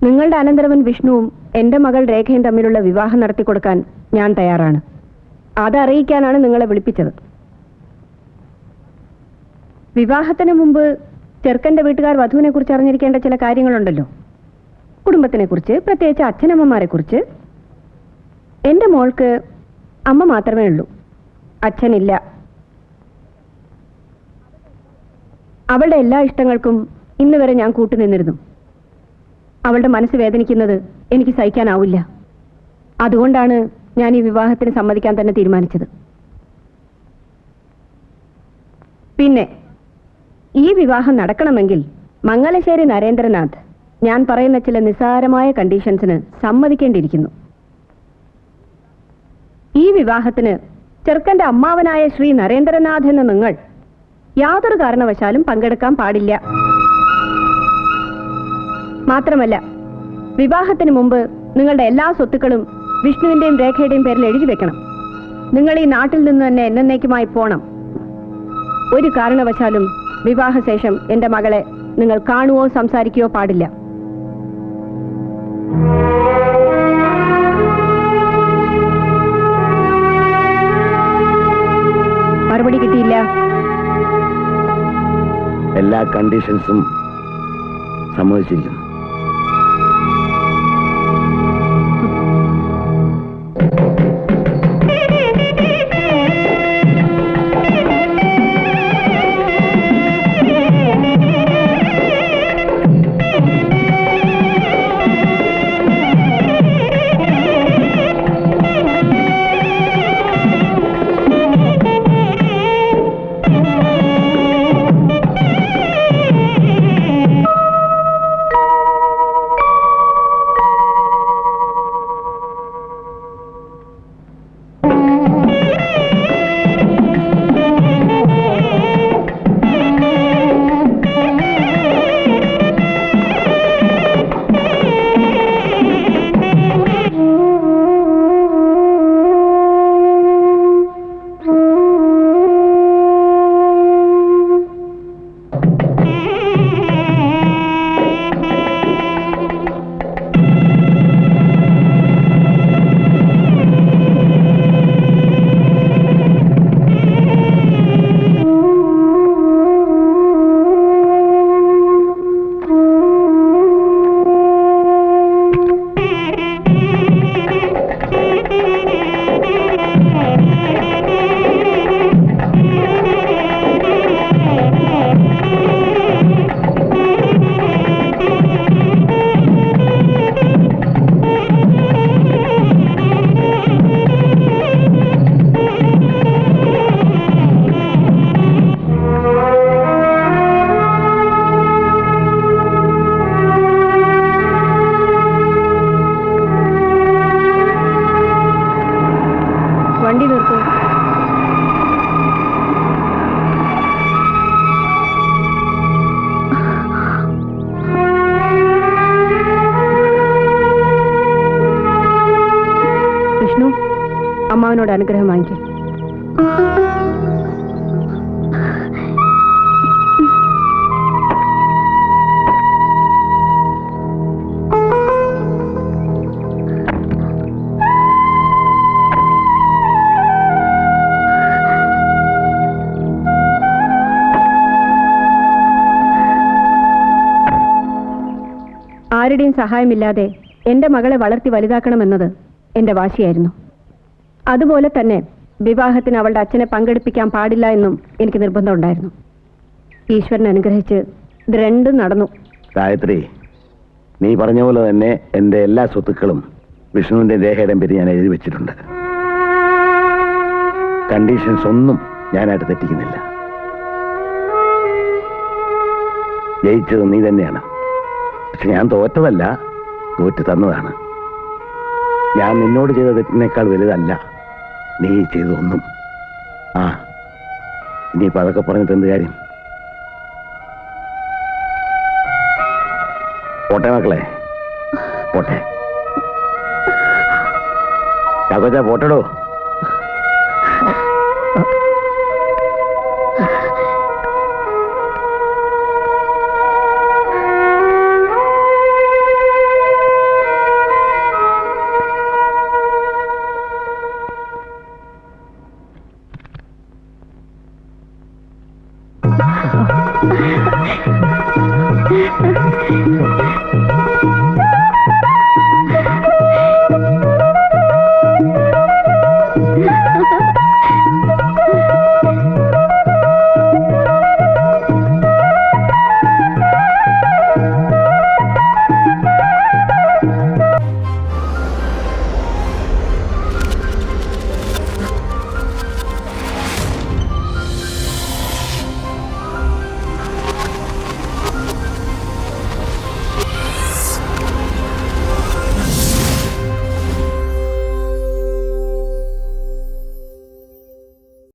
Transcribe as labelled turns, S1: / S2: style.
S1: നിങ്ങളുടെ അനന്തരവൻ വിഷ്ണുവും എന്റെ മകൾ രേഖയും തമ്മിലുള്ള വിവാഹം നടത്തിക്കൊടുക്കാൻ ഞാൻ തയ്യാറാണ്. അതറിയിക്കാനാണ് നിങ്ങളെ വിളിപ്പിച്ചത്. വിവാഹത്തിന് മുമ്പ് ചെറുക്കന്റെ വീട്ടുകാർ വധുവിനെ കുറിച്ച് അറിഞ്ഞിരിക്കേണ്ട ചില കാര്യങ്ങളുണ്ടല്ലോ. കുടുംബത്തിനെ കുറിച്ച്, പ്രത്യേകിച്ച് അച്ഛനമ്മമാരെ കുറിച്ച്. എന്റെ മോൾക്ക് അമ്മ മാത്രമേ ഉള്ളൂ, അച്ഛനില്ല. അവളുടെ എല്ലാ ഇഷ്ടങ്ങൾക്കും ഇന്ന് വരെ ഞാൻ കൂട്ടുനിന്നിരുന്നു. അവളുടെ മനസ്സ് വേദനിക്കുന്നത് എനിക്ക് സഹിക്കാനാവില്ല. അതുകൊണ്ടാണ് ഞാൻ ഈ വിവാഹത്തിന് സമ്മതിക്കാൻ തന്നെ തീരുമാനിച്ചത്. പിന്നെ ഈ വിവാഹം നടക്കണമെങ്കിൽ മംഗലശ്ശേരി നരേന്ദ്രനാഥ് ഞാൻ പറയുന്ന ചില നിസ്സാരമായ കണ്ടീഷൻസിന് സമ്മതിക്കേണ്ടിയിരിക്കുന്നു. ഈ വിവാഹത്തിന് ചെറുക്കന്റെ അമ്മാവനായ ശ്രീ നരേന്ദ്രനാഥ് എന്ന നിങ്ങൾ യാതൊരു കാരണവശാലും പങ്കെടുക്കാൻ പാടില്ല. മാത്രമല്ല, വിവാഹത്തിന് മുമ്പ് നിങ്ങളുടെ എല്ലാ സ്വത്തുക്കളും വിഷ്ണുവിന്റെയും രേഖയുടെയും പേരിൽ എഴുതി വെക്കണം. നിങ്ങൾ ഈ നാട്ടിൽ നിന്ന് തന്നെ എന്നേക്കുമായി പോണം. ഒരു കാരണവശാലും വിവാഹശേഷം എന്റെ മകളെ നിങ്ങൾ കാണുകയോ സംസാരിക്കുകയോ പാടില്ല. മറുപടി കിട്ടിയില്ല?
S2: എല്ലാ കണ്ടീഷൻസും സമ്മതിച്ചിരിക്കുന്നു. അമ്മാവനോട് അനുഗ്രഹം വാങ്ങിക്കും. ആരുടെയും സഹായമില്ലാതെ എന്റെ മകളെ വളർത്തി വലുതാക്കണമെന്നത് എന്റെ വാശിയായിരുന്നു. അതുപോലെ തന്നെ വിവാഹത്തിന് അവളുടെ അച്ഛനെ പങ്കെടുപ്പിക്കാൻ പാടില്ല എന്നും എനിക്ക് നിർബന്ധമുണ്ടായിരുന്നു. ഈശ്വരൻ അനുഗ്രഹിച്ച് ഇത് രണ്ടും നടന്നു. ഗായത്രി, നീ പറഞ്ഞ പോലെ തന്നെ എന്റെ എല്ലാ സ്വത്തുക്കളും വിഷ്ണുവിന്റെ രേഖയുടെയും പേര് ഞാൻ എഴുതി വെച്ചിട്ടുണ്ട്. കണ്ടീഷൻസ് ഒന്നും ഞാനായിട്ട് തെറ്റിക്കുന്നില്ല. ജയിച്ചത് നീ തന്നെയാണ്. പക്ഷെ ഞാൻ തോറ്റതല്ല, തോറ്റു തന്നതാണ്. ഞാൻ നിന്നോട് ചെയ്ത തെറ്റിനേക്കാൾ വലുതല്ല നീ ചെയ്തൊന്നും. ഇനിയിപ്പോൾ അതൊക്കെ പറഞ്ഞിട്ട് എന്ത് കാര്യം? പോട്ടെ മക്കളെ, പോട്ടെ. ചാക്കോച്ചാ പോട്ടടോ.